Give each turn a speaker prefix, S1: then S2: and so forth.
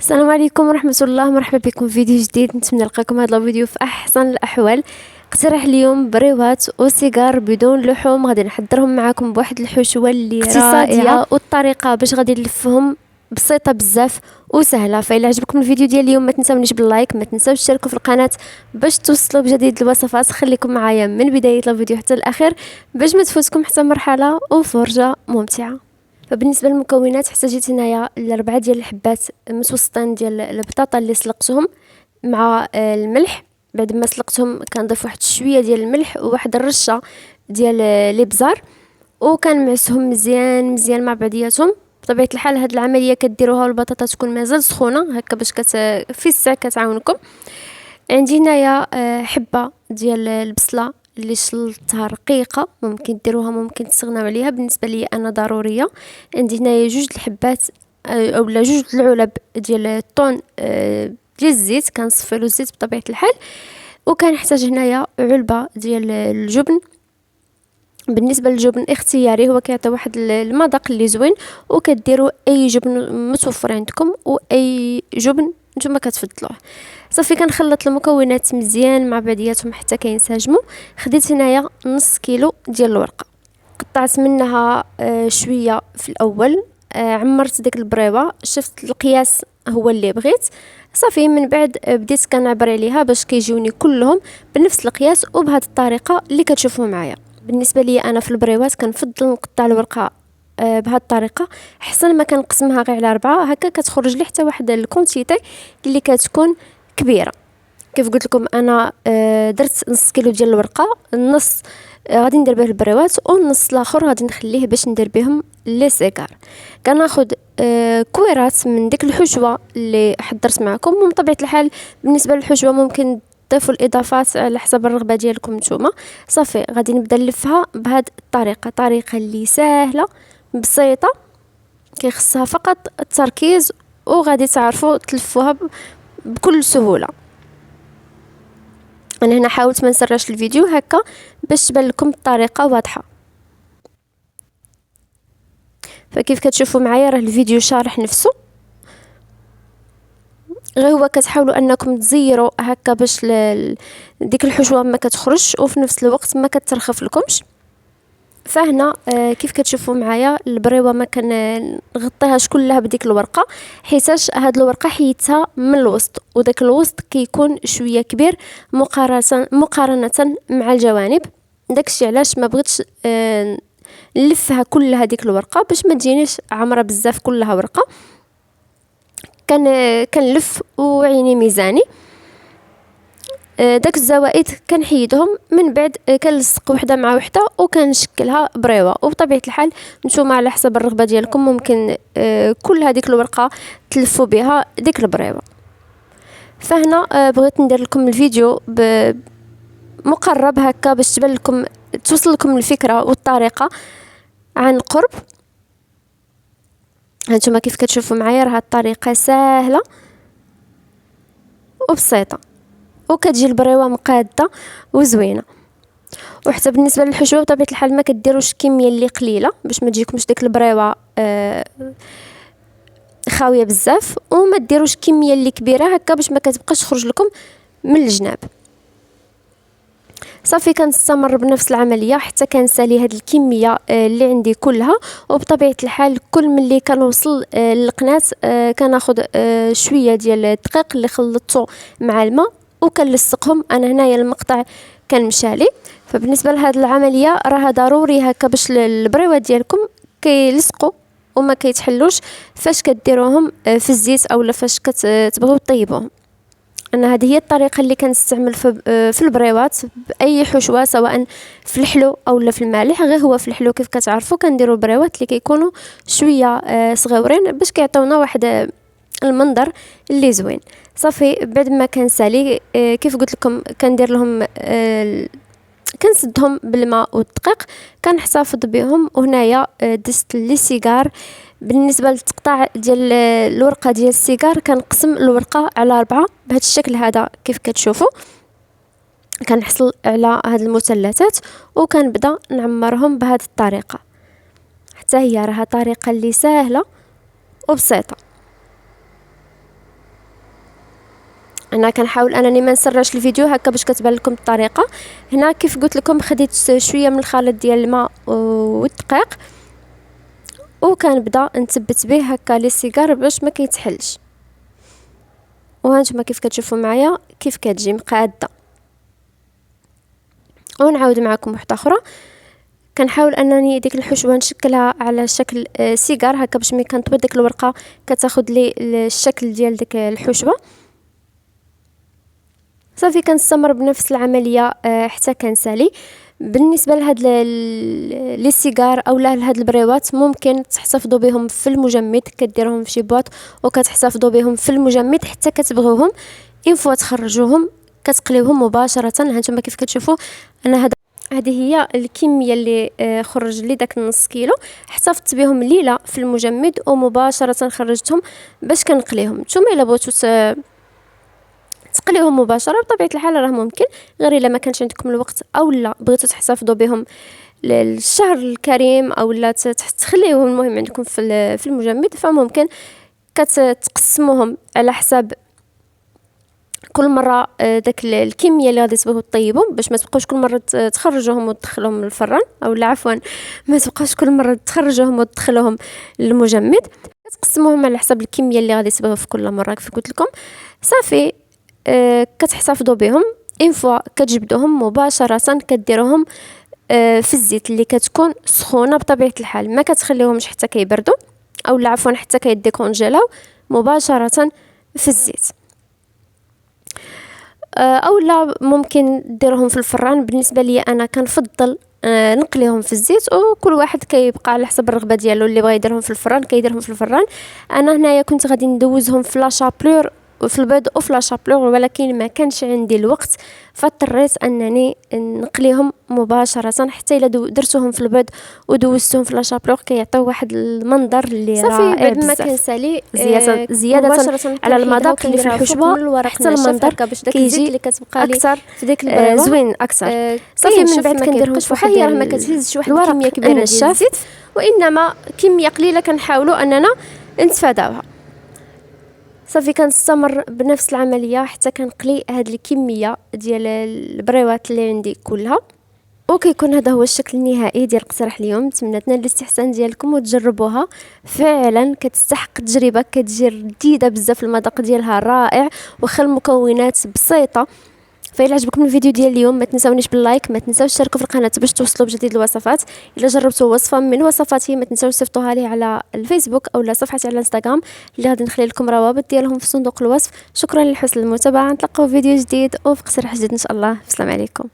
S1: السلام عليكم ورحمة الله، مرحبا بكم في فيديو جديد. نتمنى نلقاكم هذا الفيديو في احسن الاحوال. اقترح اليوم بريوات وسيجار بدون لحوم، غادي نحضرهم معاكم بواحد الحشوه اللي رائعه، والطريقه باش غادي نلفهم بسيطه بزاف وسهله. فإلا عجبكم الفيديو ديال اليوم ما تنساونيش باللايك، ما تنساوش تشتركوا في القناه باش توصلوا بجديد الوصفات. خليكم معايا من بدايه الفيديو حتى الاخير باش ما تفوتكم حتى مرحله وفرجه ممتعه. فبالنسبه للمكونات احتاجيت هنايا 4 ديال الحبات متوسطين ديال البطاطا اللي سلقتهم مع الملح. بعد ما سلقتهم كنضيف واحد شويه ديال الملح وواحد الرشه ديال الابزار، وكنمعسهم مزيان مزيان مع بعضياتهم. بطبيعه الحال هاد العمليه كديروها والبطاطا تكون مازال سخونه هكا باش في الساعه كتعاونكم. عندي هنايا حبه ديال البصله اللي شلتها رقيقه، ممكن ديروها ممكن تستغناو عليها، بالنسبه لي انا ضروريه. عندي هنايا 2 الحبات اولا 2 العلب ديال الطون ديال الزيت، كنصفي له الزيت بطبيعه الحال. وكنحتاج هنايا علبه ديال الجبن. بالنسبه للجبن اختياري، هو كيعطي واحد المذاق اللي زوين، وكديروا اي جبن متوفر عندكم واي جبن نتوما كتفضلوه. صافي كنخلط المكونات مزيان مع بعضياتهم حتى كينسجموا. خديت هنايا نص كيلو ديال الورقه، قطعت منها شويه في الاول. عمرت ديك البريوه، شفت القياس هو اللي بغيت. صافي من بعد بديت كنعبر عليها باش كيجيوني كلهم بنفس القياس وبهذه الطريقه اللي كتشوفوا معايا. بالنسبه لي انا في البريوات كنفضل نقطع الورقه بهذه الطريقه، احسن ما كنقسمها غير على 4 هكا كتخرج لي حتى واحد الكونتيتي اللي كتكون كبيره. كيف قلت لكم انا درت نص كيلو ديال الورقه، النص غادي ندير به البريوات والنص الاخر غادي نخليه باش ندير بهم لي سيغار. كناخذ كويرات من ديك الحشوه اللي حضرت معكم، ومن طبيعه الحال بالنسبه للحشوه ممكن تضيفوا الاضافات على حسب الرغبه ديالكم نتوما. صافي غادي نبدا نلفها بهذه الطريقه، طريقه اللي سهله بسيطه كيخصها فقط التركيز، وغادي تعرفوا تلفوها بكل سهوله. انا هنا حاولت ما نسرعش الفيديو هكا باش تبان لكم الطريقه واضحه. فكيف كتشوفوا معايا راه الفيديو شارح نفسه، غير هو كتحاولوا انكم تزيروا هكا باش ديك الحشوه ما كتخرجش وفي نفس الوقت ما كترخف لكمش. فهنا كيف كتشوفوا معايا البريوه ما كنغطيهاش كلها بديك الورقه، حيتاش هاد الورقه حيدتها من الوسط، وداك الوسط كيكون شويه كبير مقارنه مع الجوانب. داكشي علاش ما بغيتش نلفها كلها ديك الورقه باش ما تجينيش عمره بزاف كلها ورقه. كنلف وعيني ميزاني. داك الزوائد كنحيدهم، من بعد كنلصق وحده مع وحده وكنشكلها بريوه. وبطبيعه الحال نتوما على حسب الرغبه ديالكم ممكن كل هذيك الورقه تلفوا بها ديك البريوه. فهنا بغيت ندير لكم الفيديو مقرب هكا باش تبان لكم، توصل لكم الفكره والطريقه عن قرب. هانتوما كيف كتشوفوا معايا راه الطريقه سهله وبسيطه، وكتجي البريوه مقاده وزوينه. وحتى بالنسبه للحشوه بطبيعه الحال ما كديروش كميه اللي قليله باش ما تجيكمش ديك البريوه خاويه بزاف، وما ديروش كميه اللي كبيره هكا باش ما كتبقاش تخرج لكم من الجناب. صافي كنستمر بنفس العمليه حتى كنسالي هاد الكميه اللي عندي كلها. وبطبيعه الحال كل ملي كنوصل للقناه كناخذ شويه ديال الدقيق اللي خلطته مع الماء وكنلصقهم. انا هنايا المقطع كان مشالي، فبالنسبه لهاد العمليه راه ضروري هكا باش البريوات ديالكم كيلصقوا وما كيتحلوش فاش كديروهم في الزيت اولا فاش كتبغيو طيبوهم. انا هذه هي الطريقه اللي كنستعمل في البريوات باي حشوه، سواء في الحلو اولا في المالح. غير هو في الحلو كيف كتعرفوا كنديروا البريوات اللي كيكونوا شويه صغيورين باش كيعطيونا واحد المنظر اللي زوين. صافي بعد ما كنسالي كيف قلت لكم كندير لهم كنسدهم بالماء والدقيق، كنحتفظ بهم. وهنايا دزت لي سيجار. بالنسبه للتقطاع ديال الورقه ديال السيجار كنقسم الورقه على 4 بهذا الشكل هذا كيف كتشوفوا. كنحصل على هاد المثلثات وكنبدا نعمرهم بهذه الطريقه. حتى هي راها طريقه اللي سهله وبسيطه. انا كنحاول انني ما نسرعش الفيديو هكا باش كتبان لكم الطريقه. هنا كيف قلت لكم خديت شويه من الخليط ديال الماء والدقيق، وكنبدا نثبت به هكا لي سيجار باش ما كيتحلش. وهانتوما كيف كتشوفوا معايا كيف كتجي مقاده. ونعاود معكم واحده اخرى. كنحاول انني ديك الحشوه نشكلها على شكل سيجار هكا باش ملي كنطوي ديك الورقه كتاخذ لي الشكل ديال ديك الحشوه. صافي كنستمر بنفس العمليه حتى كنسالي. بالنسبه لهاد لي سيجار او لهاد البريوات ممكن تحتفظوا بهم في المجمد، كديرهم في شي بواط وكتحتفظوا بهم في المجمد حتى كتبغوهم. اين فوا تخرجوهم كتقليوهم مباشره. هانتوما كيف كتشوفوا انا هذه هي الكميه اللي خرج لي داك نص كيلو. احتفظت بهم ليله في المجمد ومباشره خرجتهم باش كنقليهم. نتوما الا بغيتوا تقليوهم مباشره بطبيعه الحال راه ممكن، غير الا ما كانش عندكم الوقت او لا بغيتوا تحتفظوا بهم للشهر الكريم او لا تخليوهم المهم عندكم في المجمد، فممكن كتقسموهم على حساب كل مره داك الكميه اللي غادي تبغيو طيبهم، باش ما تبقاوش كل مره تخرجوهم وتدخلوهم للفران، او لا عفوا ما تبقاوش كل مره تخرجوهم وتدخلوهم للمجمد. كتقسموهم على حساب الكميه اللي غادي تبغيو في كل مره كيف قلت لكم. صافي كتحتفظوا بهم. اين فوا كتجبدوهم مباشره كديروهم في الزيت اللي كتكون سخونه بطبيعه الحال، ما كتخليوهمش حتى كيبردوا او لا عفوا حتى كيديكونجيلاو، مباشره في الزيت. او لا ممكن ديرهم في الفران. بالنسبه لي انا كنفضل نقليهم في الزيت، وكل واحد كيبقى على حسب الرغبه ديالو. اللي بغى يديرهم في الفران كيديرهم في الفران. انا هنايا كنت غادي ندوزهم في لاشابلور في البيض وفي لاشابلور، ولكن ما كانش عندي الوقت فاضطريت انني نقليهم مباشره. حتى الا درتهم في البيض ودوزتهم في لاشابلور كيعطيو واحد المنظر اللي رائع بزاف. بعد ما كنسالي زياده على المذاق اللي في الحشوه حتى المنظر كيجي اللي كتبقى لي اكثر في ديك البريوه زوين اكثر. صافي من بعد كنديرهم في واحد راه ما كتهزش واحد الكميه كبيره ديال الزيت، وانما كميه قليله كنحاولوا اننا نتفاداوها. صافي كنستمر بنفس العمليه حتى كنقلي هاد الكميه ديال البريوات اللي عندي كلها. وكيكون هذا هو الشكل النهائي ديال اقتراح اليوم. نتمنى تنال الاستحسان ديالكم وتجربوها، فعلا كتستحق التجربه، كتجي رديده بزاف، المذاق ديالها رائع واخا المكونات بسيطه. فإلا عجبكم الفيديو ديال اليوم ما تنساونيش باللايك، ما تنساوش تشاركوا في القناه باش توصلوا بجديد الوصفات. الا جربتوا وصفه من وصفاتي ما تنساوش تصيفطوها لي على الفيسبوك او لا صفحتي على الانستغرام اللي غادي نخلي لكم روابط ديالهم في صندوق الوصف. شكرا لحسن المتابعه، نتلاقاو في فيديو جديد وفي اقتراح جديد ان شاء الله. السلام عليكم.